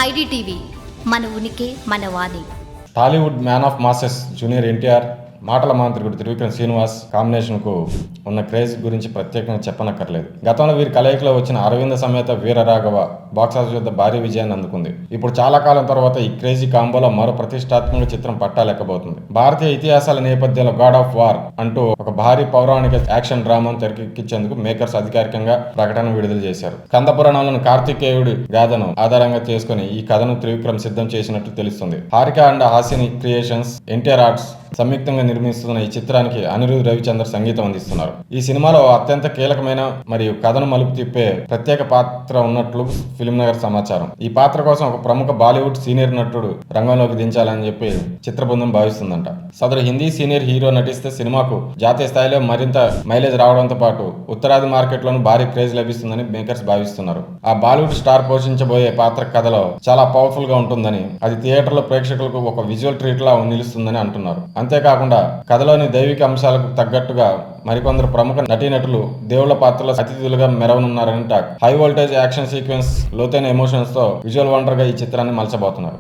IDTV మన ఉనికి మన వాణి. Tollywood man of masses junior NTR, మాటల మాంత్రికుడు త్రివిక్రమ్ శ్రీనివాస్ కాంబినేషన్కు ఉన్న క్రేజ్ గురించి ప్రత్యేకంగా చెప్పనక్కర్లేదు. గతంలో వీరి కలయికలో వచ్చిన అరవింద సమేత వీరరాఘవ బాక్సాఫీస్ వద్ద భారీ విజయాన్ని అందుకుంది. ఇప్పుడు చాలా కాలం తర్వాత ఈ క్రేజీ కాంబోలో మరో ప్రతిష్టాత్మక చిత్రం పట్టాలెక్కబోతుంది. భారతీయ ఇతిహాసాల నేపథ్యంలో గాడ్ ఆఫ్ వార్ అంటూ ఒక భారీ పౌరాణిక యాక్షన్ డ్రామాను తెరకెక్కించేందుకు మేకర్స్ అధికారికంగా ప్రకటన విడుదల చేశారు. స్కంద పురాణంలోని కార్తికేయుడి గాథను ఆధారంగా చేసుకుని ఈ కథను త్రివిక్రమ్ సిద్ధం చేసినట్టు తెలుస్తుంది. Harika and Hasini creations, NTR arts సంయుక్తంగా నిర్మిస్తున్న ఈ చిత్రానికి అనిరుద్ రవిచంద్ర సంగీతం అందిస్తున్నారు. ఈ సినిమాలో అత్యంత కీలకమైన మరియు కథను మలుపు తిప్పే ప్రత్యేక పాత్ర ఉన్నట్లు ఫిల్మ్ నగర్ సమాచారం. ఈ పాత్ర కోసం ఒక ప్రముఖ బాలీవుడ్ సీనియర్ నటుడు రంగంలోకి దించాలని చెప్పి చిత్ర బృందం భావిస్తుందంట. సదరు హిందీ సీనియర్ హీరో నటిస్తే సినిమాకు జాతీయ స్థాయిలో మరింత మైలేజ్ రావడంతో పాటు ఉత్తరాది మార్కెట్లోనూ భారీ క్రేజ్ లభిస్తుందని మేకర్స్ భావిస్తున్నారు. ఆ బాలీవుడ్ స్టార్ పోషించబోయే పాత్ర కథలో చాలా పవర్ఫుల్ గా ఉంటుందని, అది థియేటర్లో ప్రేక్షకులకు ఒక విజువల్ ట్రీట్ లా నిలుస్తుందని అంటున్నారు. అంతేకాకుండా కథలోని దైవిక అంశాలకు తగ్గట్టుగా మరికొందరు ప్రముఖ నటీనటులు దేవుళ్ల పాత్రలో అతిథులుగా మెరవనున్నారని talk. High voltage action sequence, లోతైన ఎమోషన్స్ తో విజువల్ వండర్ గా ఈ చిత్రాన్ని మలచబోతున్నారు.